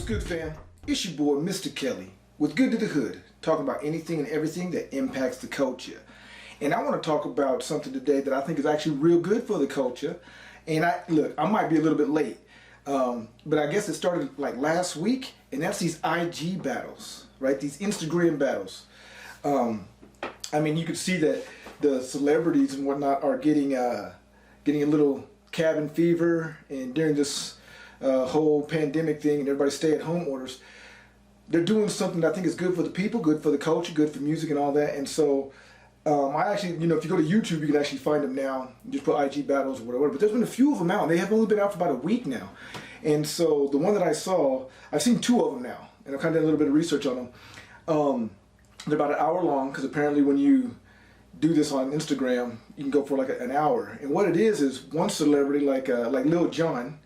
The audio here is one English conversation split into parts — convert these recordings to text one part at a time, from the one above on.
What's good, fam? It's your boy, Mr. Kelly, with Good to the Hood, talking about anything and everything that impacts the culture. And I want to talk about something today that I think is actually real good for the culture. And I might be a little bit late, but I guess it started like last week, and that's these IG battles, right? These Instagram battles. I mean, you could see that the celebrities and whatnot are getting a little cabin fever, and during this whole pandemic thing and everybody stay-at-home orders, they're doing something that I think is good for the people, good for the culture, good for music and all that. And so I actually, if you go to YouTube, you can actually find them now. You just put IG battles or whatever. But there's been a few of them out, and they have only been out for about a week now. And so the one that I saw, I've seen two of them now, and I've kind of done a little bit of research on them. They're about an hour long, because apparently when you do this on Instagram, you can go for like an hour. And what it is one celebrity like Lil Jon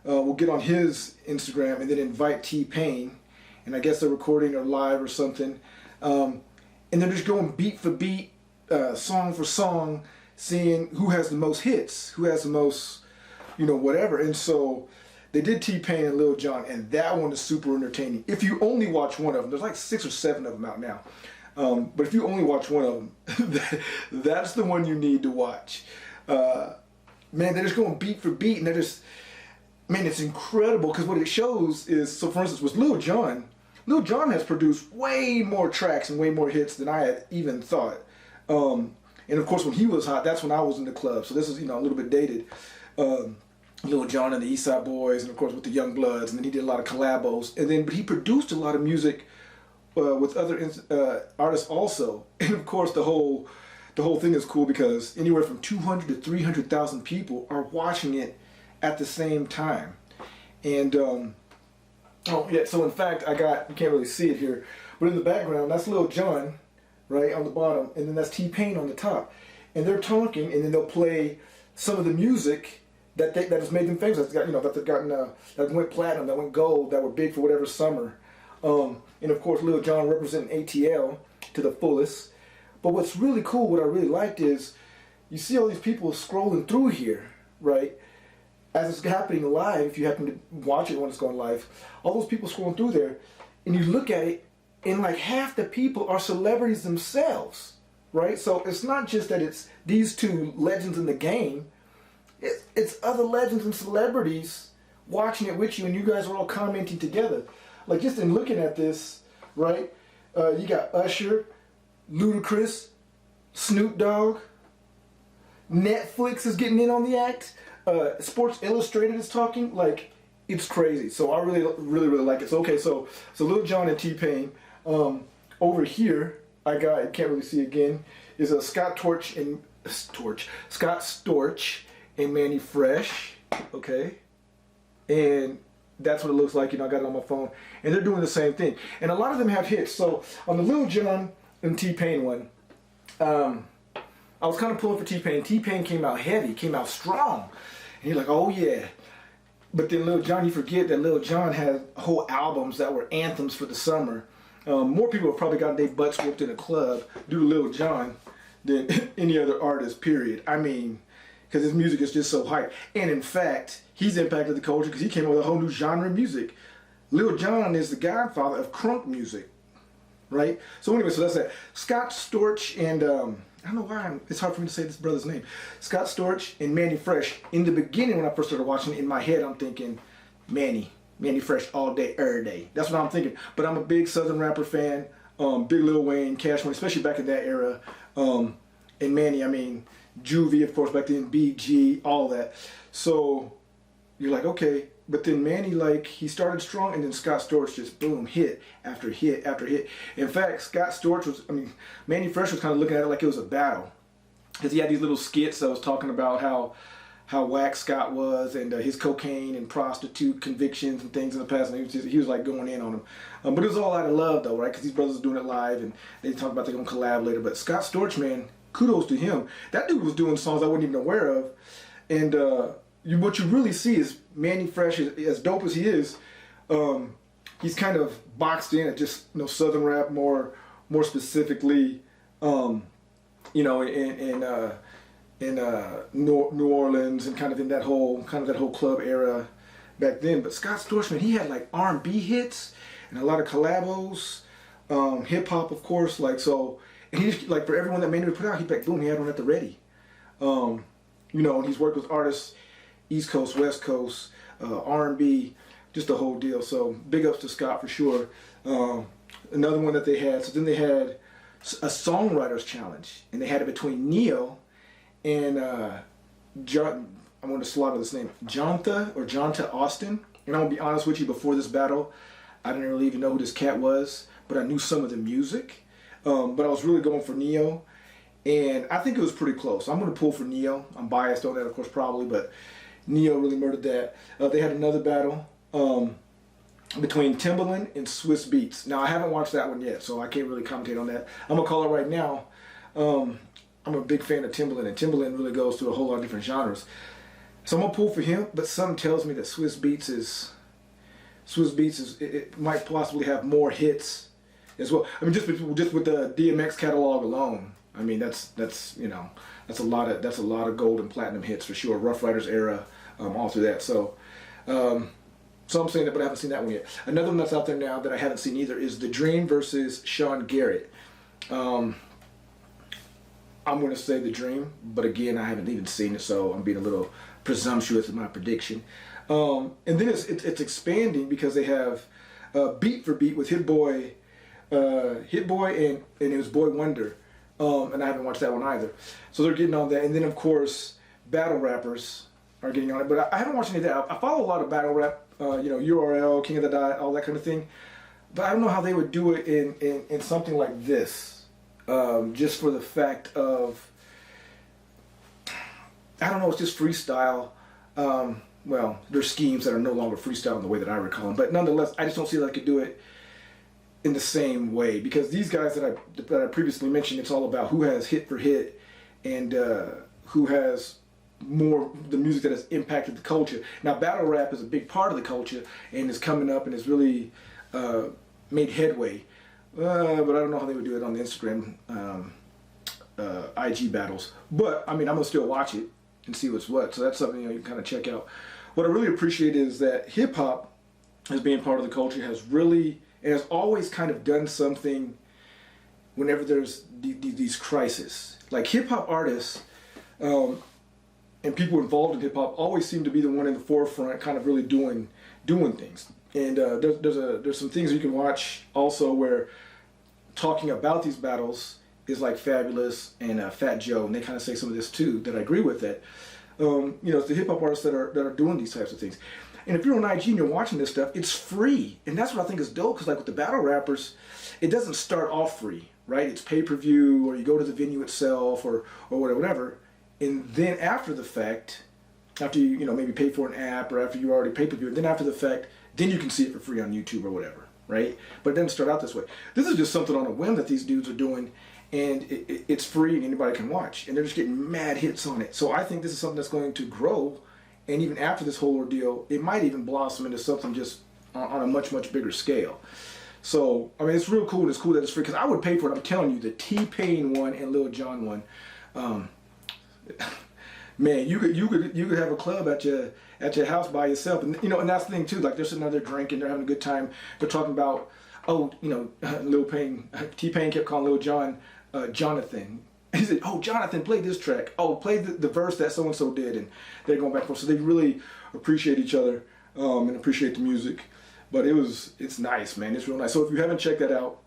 will get on his Instagram and then invite T-Pain, and I guess they're recording or live or something, and they're just going beat for beat, song for song, seeing who has the most hits, who has the most, whatever. And so they did T-Pain and Lil Jon, and that one is super entertaining. If you only watch one of them, there's like 6 or 7 of them out now. But if you only watch one of them, that's the one you need to watch. Man, they're just going beat for beat, and they're just, man, it's incredible, because what it shows is, so for instance, with Lil Jon has produced way more tracks and way more hits than I had even thought. And of course, when he was hot, that's when I was in the club. So this is, a little bit dated. Lil Jon and the East Side Boys, and of course with the Young Bloods, and then he did a lot of collabos. But he produced a lot of music with other artists also. And of course, the whole thing is cool, because anywhere from 200 to 300,000 people are watching it at the same time. And oh yeah, so in fact, you can't really see it here, but in the background, that's Lil Jon, right, on the bottom, and then that's T-Pain on the top. And they're talking, and then they'll play some of the music that has made them famous, that they've gotten, that went platinum, that went gold, that were big for whatever summer. And of course, Lil Jon representing ATL to the fullest. But what's really cool, what I really liked, is you see all these people scrolling through here, right? As it's happening live, if you happen to watch it when it's going live, all those people scrolling through there, and you look at it, and like half the people are celebrities themselves, right? So it's not just that it's these two legends in the game, it's other legends and celebrities watching it with you, and you guys are all commenting together. Like, just in looking at this, right, you got Usher, Ludacris, Snoop Dogg, Netflix is getting in on the act, Sports Illustrated is talking, like, it's crazy. So I really like it. So okay, so Lil Jon and T-Pain. Over here, I can't really see again, is a Scott Storch and Mannie Fresh, okay? And that's what it looks like, I got it on my phone. And they're doing the same thing. And a lot of them have hits. So on the Lil Jon and T-Pain one, I was kind of pulling for T-Pain. T-Pain came out heavy, came out strong. And you're like, oh yeah. But then Lil Jon, you forget that Lil Jon had whole albums that were anthems for the summer. More people have probably gotten their butts whooped in a club due to Lil Jon than any other artist, period. I mean, because his music is just so hype. And in fact, he's impacted the culture because he came up with a whole new genre of music. Lil Jon is the godfather of crunk music, right? So anyway, so that's that. Scott Storch and, I don't know why it's hard for me to say this brother's name. Scott Storch and Mannie Fresh. In the beginning, when I first started watching it, in my head, I'm thinking, Mannie Fresh all day, every day. That's what I'm thinking. But I'm a big Southern rapper fan. Big Lil Wayne, Cash Money, especially back in that era. And Mannie, I mean, Juvie, of course, back then, BG, all that. So you're like, okay. But then Mannie, he started strong, and then Scott Storch just, boom, hit after hit after hit. In fact, Scott Storch Mannie Fresh was kind of looking at it like it was a battle. Because he had these little skits that was talking about how whack Scott was, and his cocaine and prostitute convictions and things in the past, and he was like going in on him. But it was all out of love though, right? Because these brothers are doing it live, and they talk about they're going to collab later. But Scott Storch, man, kudos to him. That dude was doing songs I wasn't even aware of. And what you really see is Mannie Fresh, as dope as he is, he's kind of boxed in at just Southern rap more specifically, in New Orleans, and kind of in that whole club era, back then. But Scott Storch, man, he had like R&B hits and a lot of collabos, hip hop, of course. Like so, and he just, like for everyone that made him put out, he back boom, he had one at the ready. You know, and he's worked with artists, East Coast, West Coast, R&B, just the whole deal. So big ups to Scott for sure. Another one that they had. So then they had a songwriters challenge, and they had it between Neo and John. I'm going to slaughter this name, Jonta Austin. And I'm gonna be honest with you, before this battle, I didn't really even know who this cat was, but I knew some of the music. But I was really going for Neo, and I think it was pretty close. I'm going to pull for Neo. I'm biased on that, of course, probably, but Neo really murdered that. They had another battle between Timbaland and Swiss Beats. Now, I haven't watched that one yet, so I can't really commentate on that. I'm going to call it right now. I'm a big fan of Timbaland, and Timbaland really goes through a whole lot of different genres. So I'm going to pull for him, but something tells me that Swiss Beats it might possibly have more hits as well. I mean, just with the DMX catalog alone. I mean, that's you know, that's a lot of gold and platinum hits for sure. Rough Riders era, all through that. So I'm saying that, but I haven't seen that one yet. Another one that's out there now that I haven't seen either is The Dream versus Sean Garrett. I'm going to say The Dream, but again, I haven't even seen it, so I'm being a little presumptuous in my prediction. And then it's expanding because they have Beat for Beat with Hit Boy and it was Boy Wonder. And I haven't watched that one either. So they're getting on that. And then, of course, battle rappers are getting on it. But I haven't watched any of that. I follow a lot of battle rap, you know, URL, King of the Dot, all that kind of thing. But I don't know how they would do it in something like this. Just for the fact of, I don't know, it's just freestyle. Well, there's schemes that are no longer freestyle in the way that I recall them. But nonetheless, I just don't see that I could do it in the same way, because these guys that I previously mentioned, it's all about who has hit for hit and who has more the music that has impacted the culture. Now, battle rap is a big part of the culture and is coming up and has really made headway. But I don't know how they would do it on the Instagram IG battles. But I mean, I'm gonna still watch it and see what's what. So that's something, you know, you can kind of check out. What I really appreciate is that hip hop, as being part of the culture, has really and has always kind of done something whenever there's these crises. Like hip hop artists and people involved in hip hop always seem to be the one in the forefront, kind of really doing things. And there's some things you can watch also where talking about these battles is like Fabulous and Fat Joe, and they kind of say some of this too that I agree with. That you know, it's the hip hop artists that are doing these types of things. And if you're on IG and you're watching this stuff, it's free. And that's what I think is dope, because like with the battle rappers, it doesn't start off free, right? It's pay-per-view, or you go to the venue itself, or whatever. And then after the fact, after you know, maybe pay for an app, or after you already pay-per-view, and then after the fact, then you can see it for free on YouTube or whatever, right? But it doesn't start out this way. This is just something on a whim that these dudes are doing, and it's free and anybody can watch. And they're just getting mad hits on it. So I think this is something that's going to grow. And even after this whole ordeal, it might even blossom into something just on a much, much bigger scale. So, I mean, it's real cool. And it's cool that it's free, because I would pay for it. I'm telling you, the T-Pain one and Lil Jon one, man, you could have a club at your house by yourself. And you know, and that's the thing too. Like, they're sitting there, they're drinking, they're having a good time. They're talking about, oh, you know, T-Pain kept calling Lil Jon Jonathan. He said, oh, Jonathan, play this track. Oh, play the verse that so-and-so did. And they're going back and forth. So they really appreciate each other and appreciate the music. But it's nice, man. It's real nice. So if you haven't checked that out,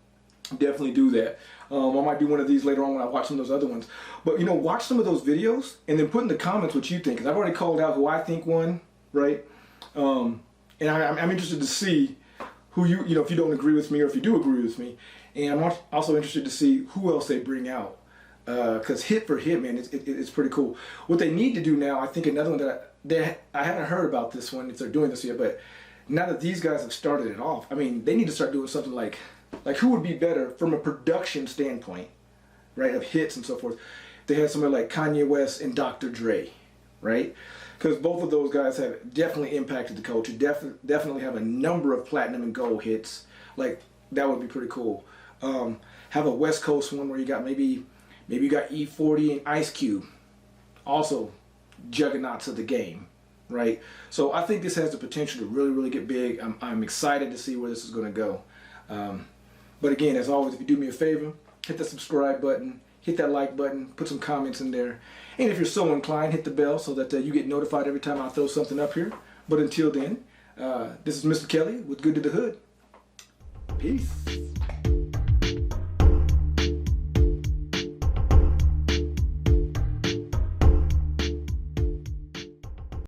definitely do that. I might do one of these later on when I watch some of those other ones. But, you know, watch some of those videos and then put in the comments what you think. Because I've already called out who I think won, right? And I'm interested to see who you know, if you don't agree with me or if you do agree with me. And I'm also interested to see who else they bring out. Because hit for hit, man, it's pretty cool. What they need to do now, I think another one that I haven't heard about this one if they're doing this yet, but now that these guys have started it off, I mean, they need to start doing something like who would be better from a production standpoint, right, of hits and so forth. They had somebody like Kanye West and Dr. Dre, right? Because both of those guys have definitely impacted the culture, definitely have a number of platinum and gold hits. Like, that would be pretty cool. Have a West Coast one where you got maybe you got E40 and Ice Cube, also juggernauts of the game, right? So I think this has the potential to really, really get big. I'm excited to see where this is going to go. But again, as always, if you do me a favor, hit the subscribe button, hit that like button, put some comments in there. And if you're so inclined, hit the bell so that you get notified every time I throw something up here. But until then, this is Mr. Kelly with Good to the Hood. Peace.